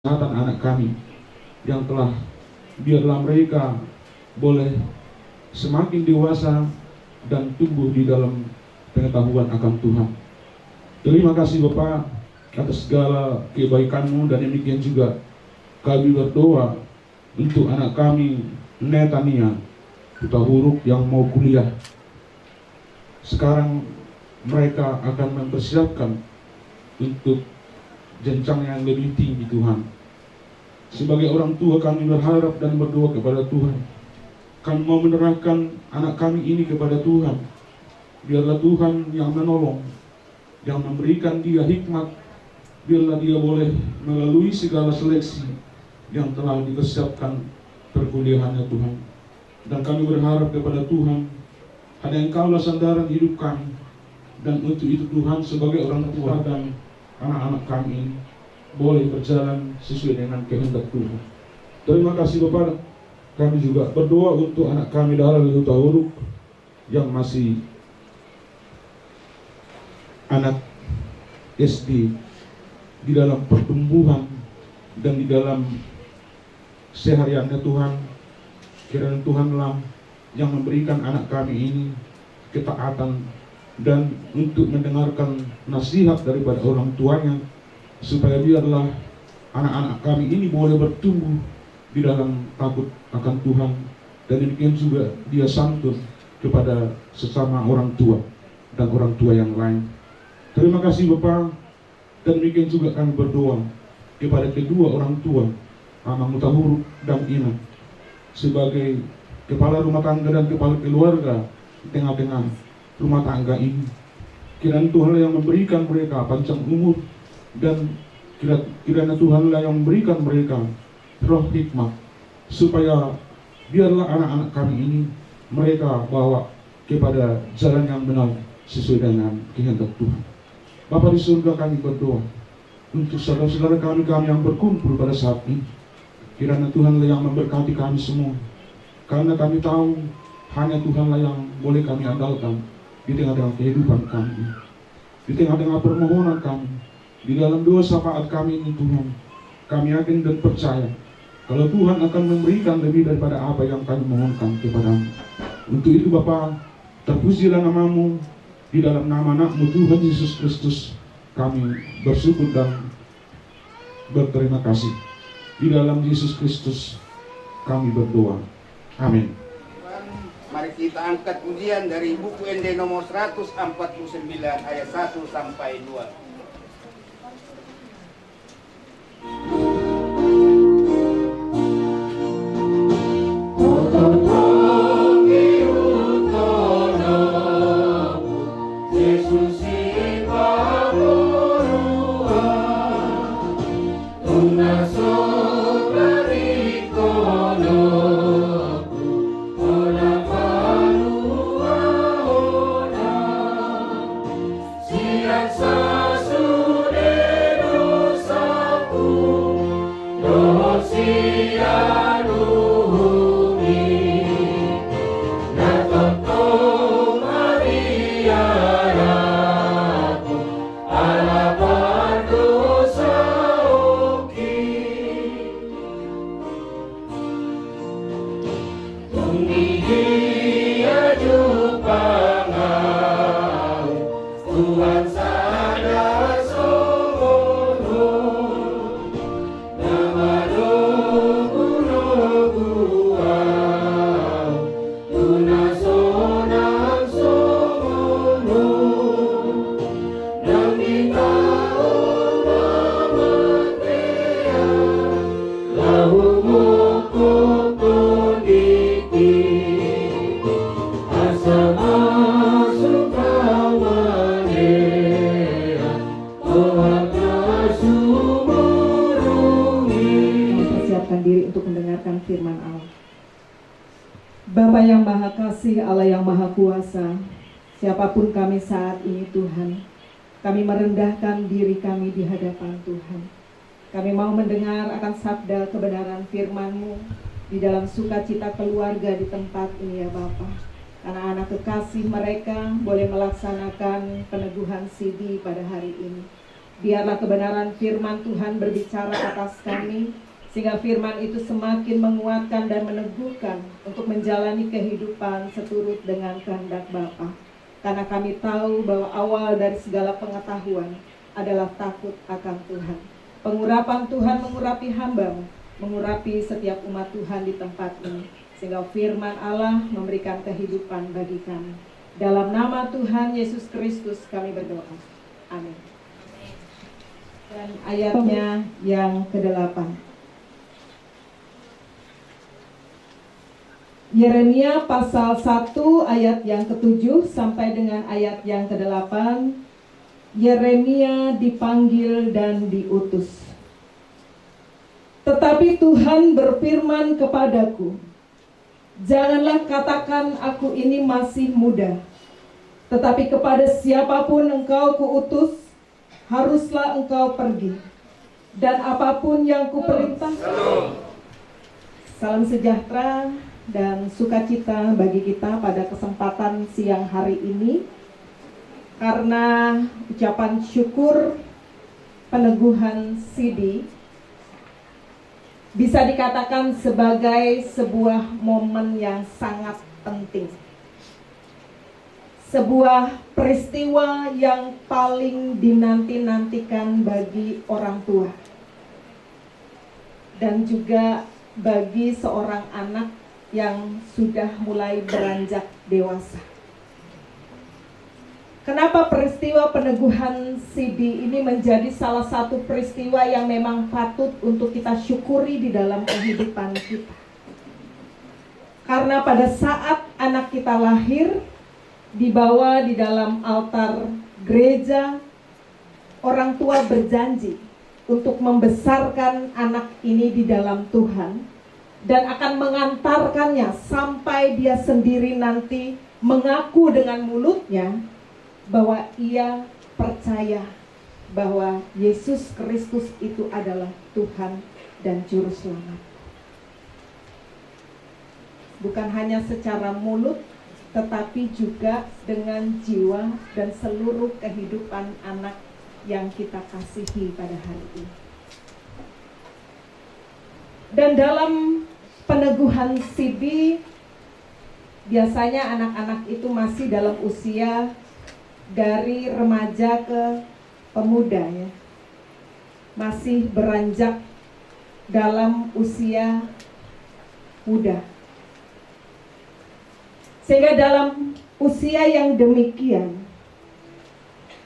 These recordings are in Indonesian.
kesehatan anak kami yang telah, biarlah mereka boleh semakin dewasa dan tumbuh di dalam pengetahuan akan Tuhan. Terima kasih Bapak atas segala kebaikan-Mu, dan demikian juga kami berdoa untuk anak kami Netania Buta Huruf yang mau kuliah. Sekarang mereka akan mempersiapkan untuk jenjang yang lebih tinggi Tuhan. Sebagai orang tua kami berharap dan berdoa kepada Tuhan. Kami mau menyerahkan anak kami ini kepada Tuhan. Biarlah Tuhan yang menolong, yang memberikan dia hikmat. Biarlah dia boleh melalui segala seleksi yang telah dipersiapkan perkuliahannya Tuhan. Dan kami berharap kepada Tuhan, hanya Engkaulah sandaran hidup kami. Dan untuk itu Tuhan, sebagai orang tua dan anak-anak kami ini boleh berjalan sesuai dengan kehendak Tuhan. Terima kasih Bapak. Kami juga berdoa untuk anak kami Dara Buta Huruf yang masih anak SD, di dalam pertumbuhan dan di dalam sehariannya Tuhan. Kiranya Tuhanlah yang memberikan anak kami ini ketaatan dan untuk mendengarkan nasihat daripada orang tuanya, supaya biarlah anak-anak kami ini boleh bertumbuh di dalam takut akan Tuhan, dan demikian juga dia santun kepada sesama orang tua dan orang tua yang lain. Terima kasih Bapak. Dan demikian juga kami berdoa kepada kedua orang tua, Amang Buta Huruf dan Ina, sebagai kepala rumah tangga dan kepala keluarga di tengah-tengah rumah tangga ini. Kiranya Tuhanlah yang memberikan mereka panjang umur, dan kiranya Tuhanlah yang memberikan mereka roh hikmat, supaya biarlah anak-anak kami ini mereka bawa kepada jalan yang benar sesuai dengan kehendak Tuhan. Bapa di surga, kami berdoa untuk saudara-saudara kami yang berkumpul pada saat ini. Kiranya Tuhanlah yang memberkati kami semua, karena kami tahu hanya Tuhanlah yang boleh kami andalkan di tengah-tengah kehidupan kami, di tengah-tengah permohonan kami, di dalam doa syafaat kami ini Tuhan. Kami yakin dan percaya kalau Tuhan akan memberikan lebih daripada apa yang kami mohonkan kepadamu. Untuk itu Bapa, terpujilah nama-Mu. Di dalam nama anak-Mu Tuhan Yesus Kristus kami bersyukur dan berterima kasih. Di dalam Yesus Kristus kami berdoa. Amin. Mari kita angkat pujian dari buku ND nomor 149 ayat 1 sampai 2. Diri untuk mendengarkan firman Allah. Bapa yang Maha Kasih, Allah yang Maha Kuasa, siapapun kami saat ini Tuhan, kami merendahkan diri kami di hadapan Tuhan. Kami mau mendengar akan sabda kebenaran firman-Mu di dalam sukacita keluarga di tempat ini ya Bapa. Anak-anak kekasih mereka boleh melaksanakan peneguhan CD pada hari ini. Biarlah kebenaran firman Tuhan berbicara atas kami, sehingga firman itu semakin menguatkan dan meneguhkan untuk menjalani kehidupan seturut dengan kehendak Bapa. Karena kami tahu bahwa awal dari segala pengetahuan adalah takut akan Tuhan. Pengurapan Tuhan mengurapi hamba-Mu, mengurapi setiap umat Tuhan di tempat ini, sehingga firman Allah memberikan kehidupan bagi kami. Dalam nama Tuhan Yesus Kristus kami berdoa. Amin. Dan ayatnya yang ke-8. Yeremia pasal 1 ayat yang ke-7 sampai dengan ayat yang ke-8. Yeremia dipanggil dan diutus. Tetapi Tuhan berfirman kepadaku, janganlah katakan aku ini masih muda, tetapi kepada siapapun engkau kuutus, haruslah engkau pergi, dan apapun yang kuperintah. Salam sejahtera dan sukacita bagi kita pada kesempatan siang hari ini, karena ucapan syukur peneguhan Sidi bisa dikatakan sebagai sebuah momen yang sangat penting. Sebuah peristiwa yang paling dinanti-nantikan bagi orang tua. Dan juga bagi seorang anak yang sudah mulai beranjak dewasa. Kenapa peristiwa peneguhan Sidi ini menjadi salah satu peristiwa yang memang patut untuk kita syukuri di dalam kehidupan kita? Karena pada saat anak kita lahir, dibawa di dalam altar gereja, orang tua berjanji untuk membesarkan anak ini di dalam Tuhan dan akan mengantarkannya sampai dia sendiri nanti mengaku dengan mulutnya bahwa ia percaya bahwa Yesus Kristus itu adalah Tuhan dan Juru Selamat. Bukan hanya secara mulut, tetapi juga dengan jiwa dan seluruh kehidupan anak yang kita kasihi pada hari ini. Dan dalam peneguhan Sidi, biasanya anak-anak itu masih dalam usia dari remaja ke pemuda, ya. Masih beranjak dalam usia muda. Sehingga dalam usia yang demikian,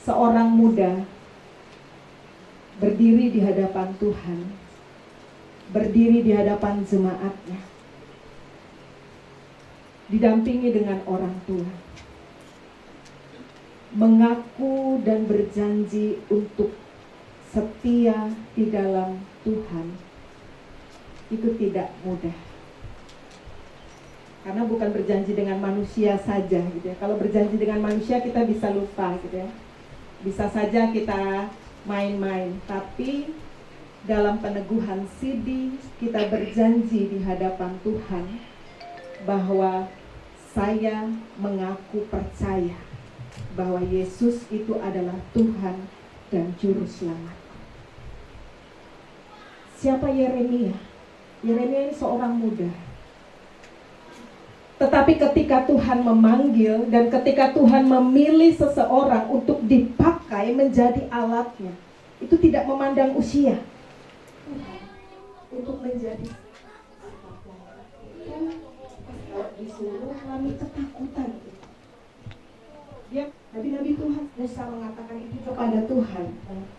seorang muda berdiri di hadapan Tuhan, berdiri di hadapan jemaatnya, didampingi dengan orang tua, mengaku dan berjanji untuk setia di dalam Tuhan, itu tidak mudah. Karena bukan berjanji dengan manusia saja gitu ya. Kalau berjanji dengan manusia kita bisa lupa gitu ya. Bisa saja kita main-main, tapi dalam peneguhan Sidi kita berjanji di hadapan Tuhan bahwa saya mengaku percaya bahwa Yesus itu adalah Tuhan dan Juru Selamat. Siapa Yeremia? Yeremia ini seorang muda. Tetapi ketika Tuhan memanggil dan ketika Tuhan memilih seseorang untuk dipakai menjadi alatnya, itu tidak memandang usia. Untuk menjadi disuruh mengalami ketakutan. Ya, Nabi-Nabi Tuhan Musa mengatakan itu kepada Tuhan,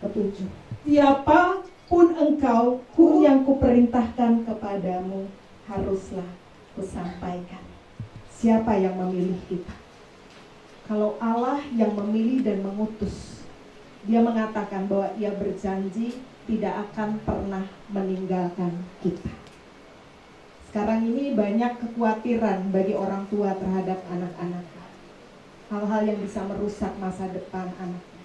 petunjuk. Siapapun engkau, yang kuperintahkan kepadamu, haruslah kusampaikan. Siapa yang memilih kita? Kalau Allah yang memilih dan mengutus, Dia mengatakan bahwa Ia berjanji tidak akan pernah meninggalkan kita. Sekarang ini banyak kekhawatiran bagi orang tua terhadap anak-anak. Hal-hal yang bisa merusak masa depan anaknya.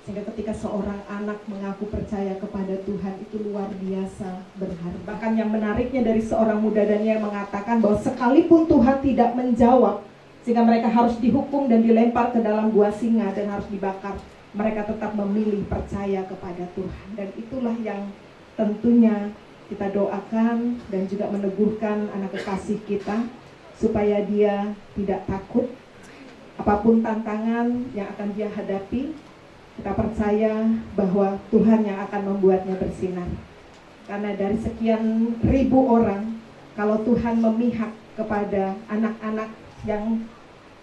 Sehingga ketika seorang anak mengaku percaya kepada Tuhan, itu luar biasa berharga. Bahkan yang menariknya dari seorang muda Daniel mengatakan bahwa sekalipun Tuhan tidak menjawab, sehingga mereka harus dihukum dan dilempar ke dalam gua singa dan harus dibakar. mereka tetap memilih percaya kepada Tuhan. Dan itulah yang tentunya kita doakan dan juga meneguhkan anak kekasih kita supaya dia tidak takut apapun tantangan yang akan dia hadapi. Kita percaya bahwa Tuhan yang akan membuatnya bersinar. Karena dari sekian ribu orang, kalau Tuhan memihak kepada anak-anak yang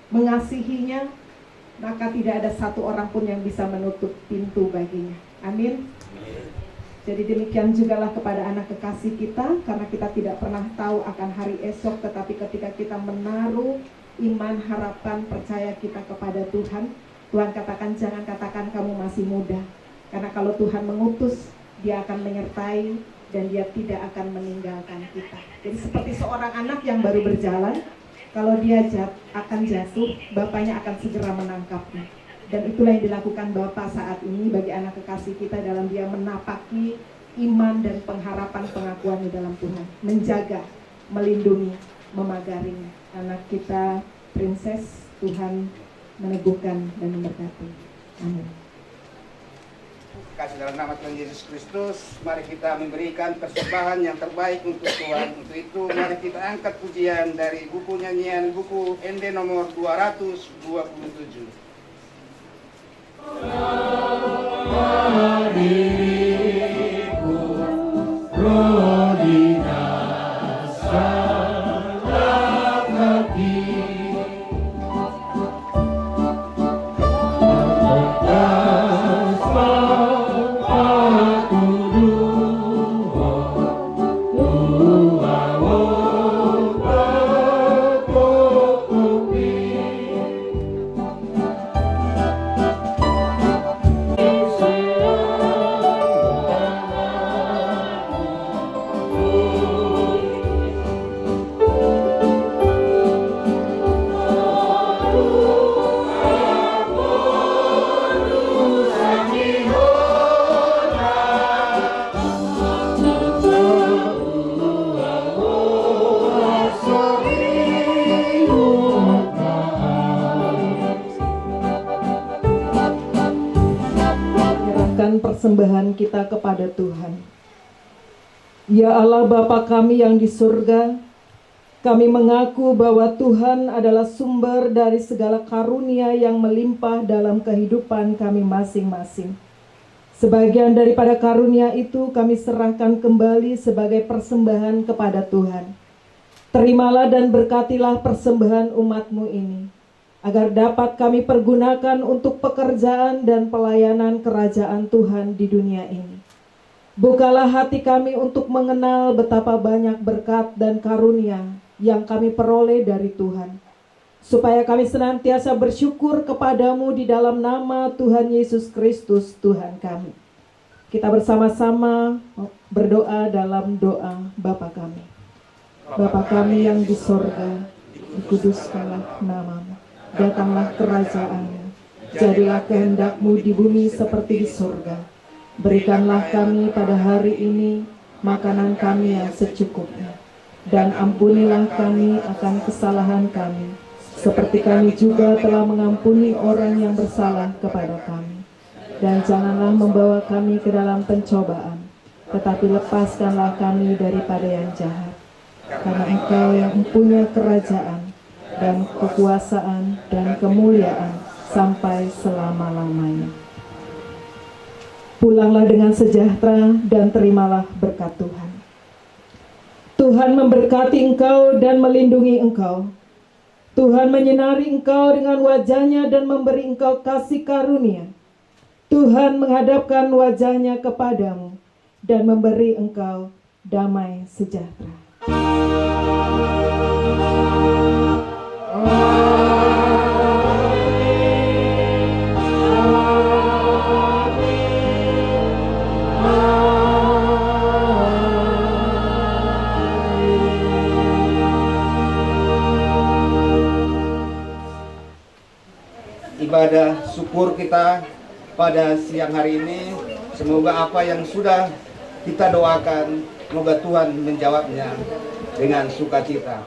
mengasihinya, maka tidak ada satu orang pun yang bisa menutup pintu baginya. Amin. Jadi demikian jugalah kepada anak kekasih kita, karena kita tidak pernah tahu akan hari esok, tetapi ketika kita menaruh iman, harapan, percaya kita kepada Tuhan, Tuhan katakan jangan katakan kamu masih muda, karena kalau Tuhan mengutus, dia akan menyertai dan dia tidak akan meninggalkan kita. Jadi seperti seorang anak yang baru berjalan, kalau dia akan jatuh, bapaknya akan segera menangkapnya. Dan itulah yang dilakukan Bapak saat ini bagi anak kekasih kita dalam dia menapaki iman dan pengharapan pengakuan di dalam Tuhan. Menjaga, melindungi, memagarinya. Anak kita, Princess, Tuhan meneguhkan dan memberkati. Amin. Kasih dalam nama Tuhan Yesus Kristus, mari kita memberikan persembahan yang terbaik untuk Tuhan. Untuk itu mari kita angkat pujian dari buku nyanyian buku ND nomor 227. Persembahan kita kepada Tuhan. Ya Allah Bapa kami yang di surga, kami mengaku bahwa Tuhan adalah sumber dari segala karunia yang melimpah dalam kehidupan kami masing-masing. Sebagian daripada karunia itu kami serahkan kembali sebagai persembahan kepada Tuhan. Terimalah dan berkatilah persembahan umat-Mu ini, agar dapat kami pergunakan untuk pekerjaan dan pelayanan kerajaan Tuhan di dunia ini. Bukalah hati kami untuk mengenal betapa banyak berkat dan karunia yang kami peroleh dari Tuhan, supaya kami senantiasa bersyukur kepadamu di dalam nama Tuhan Yesus Kristus Tuhan kami. Kita bersama-sama berdoa dalam doa Bapa kami. Bapa kami yang di sorga, dikuduskanlah namamu. Datanglah kerajaan-Mu, jadilah kehendak-Mu di bumi seperti di surga. Berikanlah kami pada hari ini makanan kami yang secukupnya, dan ampunilah kami akan kesalahan kami, seperti kami juga telah mengampuni orang yang bersalah kepada kami. Dan janganlah membawa kami ke dalam pencobaan, tetapi lepaskanlah kami daripada yang jahat. Karena Engkau yang mempunyai kerajaan dan kekuasaan dan kemuliaan sampai selama-lamanya. Pulanglah dengan sejahtera dan terimalah berkat Tuhan. Tuhan memberkati engkau dan melindungi engkau. Tuhan menyinari engkau dengan wajah-Nya dan memberi engkau kasih karunia. Tuhan menghadapkan wajah-Nya kepadamu dan memberi engkau damai sejahtera. Ibadah syukur kita pada siang hari ini, semoga apa yang sudah kita doakan, semoga Tuhan menjawabnya dengan sukacita.